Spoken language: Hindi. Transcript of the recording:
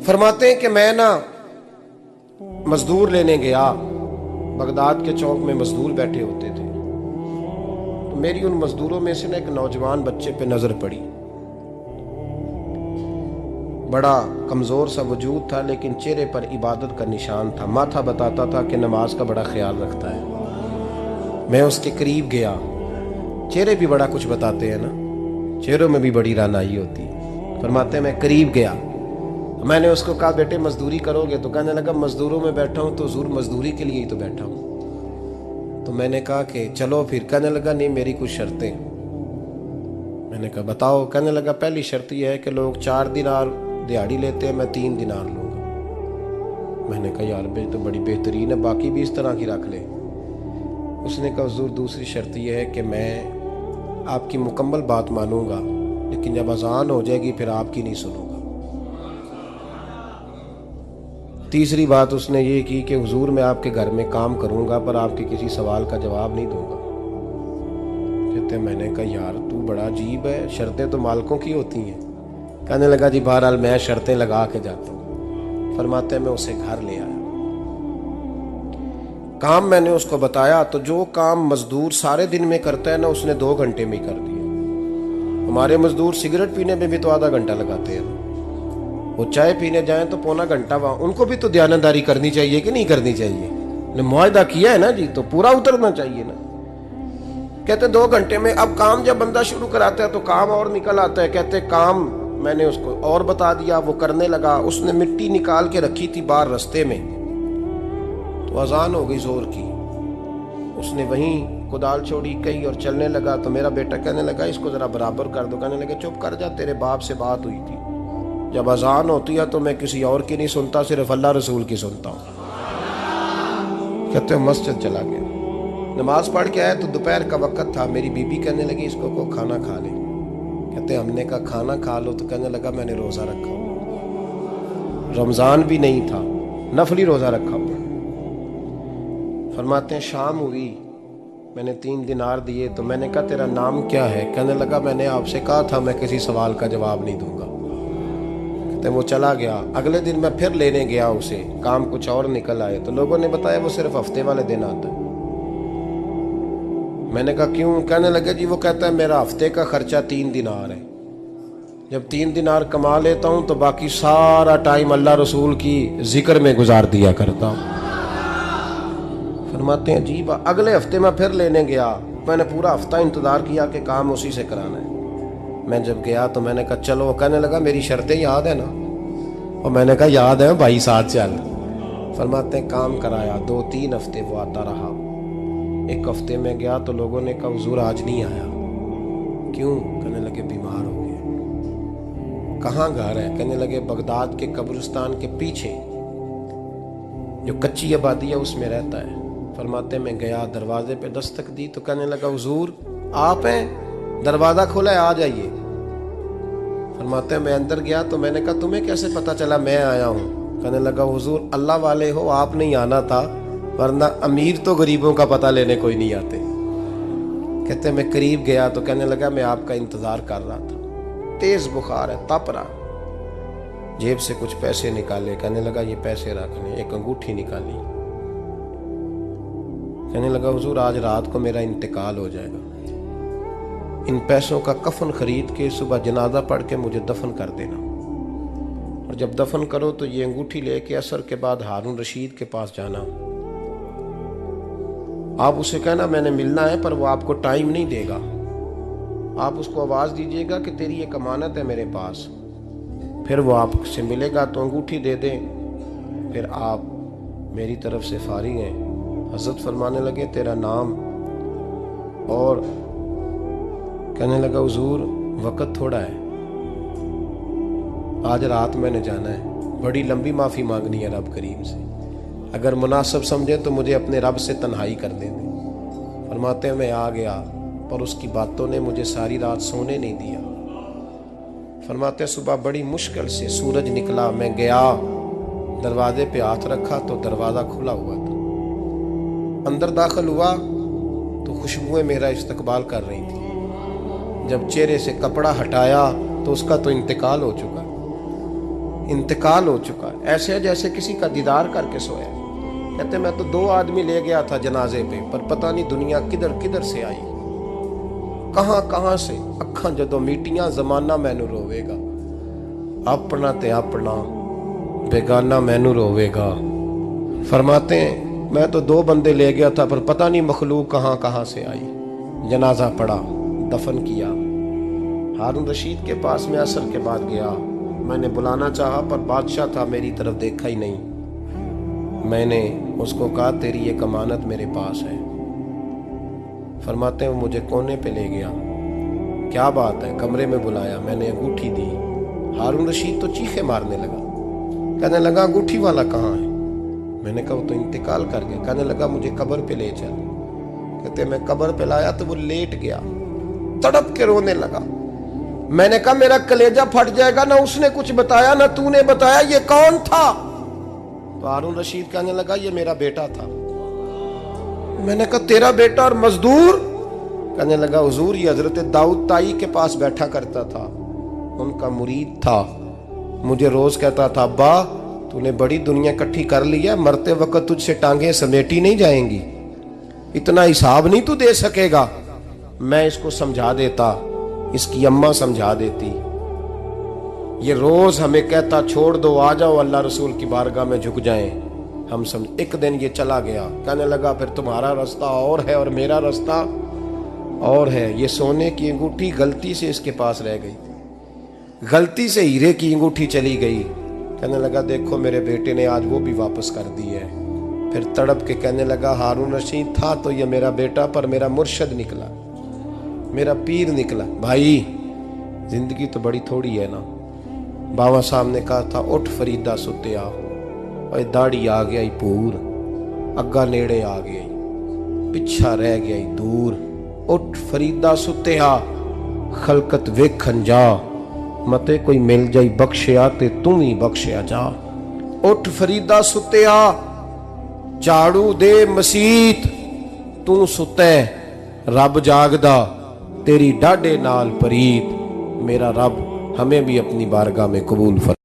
फरमाते हैं कि मैं ना मजदूर लेने गया, बगदाद के चौक में मजदूर बैठे होते थे, तो मेरी उन मजदूरों में से ना एक नौजवान बच्चे पे नजर पड़ी। बड़ा कमजोर सा वजूद था, लेकिन चेहरे पर इबादत का निशान था। माथा बताता था कि नमाज का बड़ा ख्याल रखता है। मैं उसके करीब गया। चेहरे भी बड़ा कुछ बताते हैं ना, चेहरों में भी बड़ी रानाई होती है। फरमाते हैं मैं करीब गया, मैंने उसको कहा बेटे मजदूरी करोगे? तो कहने लगा मजदूरों में बैठा हूँ तो हुजूर मजदूरी के लिए ही तो बैठा हूँ। तो मैंने कहा कि चलो फिर। कहने लगा नहीं मेरी कुछ शर्तें। मैंने कहा बताओ। कहने लगा पहली शर्त यह है कि लोग 4 दिनार दिहाड़ी लेते हैं, मैं 3 दिनार लूँगा। मैंने कहा यार भाई तो बड़ी बेहतरीन है, बाकी भी इस तरह की रख ले। उसने कहा हुजूर दूसरी शर्त यह है कि मैं आपकी मुकम्मल बात मानूंगा, लेकिन जब अजान हो जाएगी फिर आपकी नहीं सुनूंगा। तीसरी बात उसने ये की कि हुजूर मैं आपके घर में काम करूंगा पर आपके किसी सवाल का जवाब नहीं दूंगा। कहते मैंने कहा यार तू बड़ा अजीब है, शर्तें तो मालिकों की होती हैं। कहने लगा जी बहरहाल मैं शर्तें लगा के जाता हूँ। फरमाते मैं उसे घर ले आया, काम मैंने उसको बताया, तो जो काम मजदूर सारे दिन में करता है ना उसने 2 घंटे में ही कर दिया। हमारे मजदूर सिगरेट पीने में भी तो आधा घंटा लगाते हैं, वो चाय पीने जाएं तो पौना घंटा वहां। उनको भी तो दयानतदारी करनी चाहिए कि नहीं करनी चाहिए? ने मुआहदा किया है ना जी, तो पूरा उतरना चाहिए ना। कहते 2 घंटे में। अब काम जब बंदा शुरू कराता है तो काम और निकल आता है। कहते काम मैंने उसको और बता दिया, वो करने लगा। उसने मिट्टी निकाल के रखी थी बाहर रास्ते में, तो अजान हो गई जोर की। उसने वहीं कुदाल छोड़ी कही और चलने लगा। तो मेरा बेटा कहने लगा इसको जरा बराबर कर दो। कहने लगे चुप कर जा, तेरे बाप से बात हुई थी, जब अजान होती है तो मैं किसी और की नहीं सुनता, सिर्फ अल्लाह रसूल की सुनता हूँ। कहते मस्जिद चला गया, नमाज पढ़ के आया तो दोपहर का वक्त था। मेरी बीबी कहने लगी इसको को खाना खा ले। कहते हमने कहा खाना खा लो, तो कहने लगा मैंने रोजा रखा हुआ, रमजान भी नहीं था, नफली रोजा रखा हुआ। फरमाते हैं शाम हुई, मैंने 3 दिनार दिए। तो मैंने कहा तेरा नाम क्या है? कहने लगा मैंने आपसे कहा था मैं किसी सवाल का जवाब नहीं दूंगा। कहते वो चला गया। अगले दिन मैं फिर लेने गया उसे, काम कुछ और निकल आए। तो लोगों ने बताया वो सिर्फ हफ्ते वाले दिन आता है। मैंने कहा क्यों? कहने लगे जी वो कहता है मेरा हफ्ते का खर्चा 3 दिनार है, जब 3 दिनार कमा लेता हूं तो बाकी सारा टाइम अल्लाह रसूल की जिक्र में गुजार दिया करता हूं। फरमाते हैं अजीब। अगले हफ्ते मैं फिर लेने गया, मैंने पूरा हफ्ता इंतजार किया कि काम उसी से कराना है। मैं जब गया तो मैंने कहा चलो। कहने लगा मेरी शर्तें याद है ना? और मैंने कहा याद है भाई साथ चल। फरमाते हैं काम कराया, 2-3 हफ्ते वो आता रहा। एक हफ्ते में गया तो लोगों ने कहा हुजूर आज नहीं आया। क्यों? कहने लगे बीमार हो गए। कहाँ घर है? कहने लगे बगदाद के कब्रिस्तान के पीछे जो कच्ची आबादी है उसमें रहता है। फरमाते मैं गया, दरवाजे पे दस्तक दी तो कहने लगा हुजूर आप हैं? दरवाजा खोला है, आ जाइए। फरमाते मैं अंदर गया तो मैंने कहा तुम्हें कैसे पता चला मैं आया हूँ? कहने लगा हुजूर अल्लाह वाले हो, आप नहीं आना था, वरना अमीर तो गरीबों का पता लेने कोई नहीं आते। कहते मैं करीब गया तो कहने लगा मैं आपका इंतजार कर रहा था, तेज बुखार है, तप रहा। जेब से कुछ पैसे निकाले, कहने लगा ये पैसे रख लें। एक अंगूठी निकाली, कहने लगा हुजूर आज रात को मेरा इंतकाल हो जाएगा, इन पैसों का कफन खरीद के सुबह जनाजा पढ़ के मुझे दफन कर देना, और जब दफन करो तो ये अंगूठी लेके असर के बाद हारून रशीद के पास जाना। आप उसे कहना मैंने मिलना है पर वो आपको टाइम नहीं देगा। आप उसको आवाज दीजिएगा कि तेरी एक अमानत है मेरे पास, फिर वो आपसे मिलेगा तो अंगूठी दे दें, फिर आप मेरी तरफ से फारिग हैं। हजरत फरमाने लगे तेरा नाम? और कहने लगा हुजूर वक्त थोड़ा है, आज रात मैंने जाना है, बड़ी लंबी माफ़ी मांगनी है रब करीम से, अगर मुनासिब समझे तो मुझे अपने रब से तन्हाई कर दे दे। फरमाते हैं मैं आ गया पर उसकी बातों ने मुझे सारी रात सोने नहीं दिया। फरमाते हैं सुबह बड़ी मुश्किल से सूरज निकला, मैं गया दरवाजे पे हाथ रखा तो दरवाज़ा खुला हुआ था। अंदर दाखिल हुआ तो खुशबुएं मेरा इस्तकबाल कर रही थी। जब चेहरे से कपड़ा हटाया तो उसका तो इंतकाल हो चुका। इंतकाल हो चुका है, ऐसे है जैसे किसी का दीदार करके सोया। कहते मैं तो 2 आदमी ले गया था जनाजे पे, पर पता नहीं दुनिया किधर किधर से आई, कहां कहां से। अखां जदों मीटियां जमाना मैनू रोवेगा, अपना ते अपना बेगाना मैनू रोवेगा। फरमाते हैं मैं तो 2 बंदे ले गया था, पर पता नहीं मखलूक कहां कहां से आई। जनाजा पड़ा, दफन किया। हारून रशीद के पास में असर के बाद गया, मैंने बुलाना चाहा पर बादशाह था, मेरी तरफ देखा ही नहीं। मैंने उसको कहा तेरी एक अमानत मेरे पास है। फरमाते हैं वो मुझे कोने पे ले गया, क्या बात है, कमरे में बुलाया, मैंने अंगूठी दी। हारून रशीद तो चीखे मारने लगा, कहने लगा अंगूठी वाला कहाँ है? मैंने कहा वो तो इंतकाल कर गया। कहने लगा मुझे कब्र पे ले चल। कहते मैं कब्र पे लाया तो वो लेट गया, तड़प के रोने लगा। मैंने कहा मेरा कलेजा फट जाएगा, ना उसने कुछ बताया ना तूने बताया, ये कौन था? तो हारून रशीद कहने लगा ये मेरा बेटा था। मैंने कहा तेरा बेटा और मजदूर? कहने लगा हुजूर ये हजरत दाऊद ताई के पास बैठा करता था, उनका मुरीद था, मुझे रोज कहता था अब्बा तूने बड़ी दुनिया इकट्ठी कर ली है, मरते वक्त तुझसे टांगे समेटी नहीं जाएंगी, इतना हिसाब नहीं तू दे सकेगा। मैं इसको समझा देता, इसकी अम्मा समझा देती। ये रोज हमें कहता छोड़ दो, आ जाओ अल्लाह रसूल की बारगाह में झुक जाएं। हम समझ। एक दिन ये चला गया, कहने लगा फिर तुम्हारा रास्ता और है और मेरा रास्ता और है। ये सोने की अंगूठी गलती से इसके पास रह गई, गलती से हीरे की अंगूठी चली गई। कहने लगा देखो मेरे बेटे ने आज वो भी वापस कर दी है। फिर तड़प के कहने लगा हारून रशीद था तो ये मेरा बेटा, पर मेरा मुर्शद निकला, मेरा पीर निकला। भाई जिंदगी तो बड़ी थोड़ी है ना। बाबा साहब ने कहा था उठ फरीदा सुत्या, और दाढ़ी आ गया पूर, अग्गा नेड़े आ गया, पिछा रह गया दूर। उठ फरीदा सुत्या खलकत वेखन जा, मते कोई मिल जाई बख्शिया ते तू ही बख्शिया जा। उठ फरीदा सुत्या झाड़ू दे मसीत, तू सुते रब जागदा, तेरी डाडे नाल परीत। मेरा रब हमें भी अपनी बारगाह में कबूल फरमा।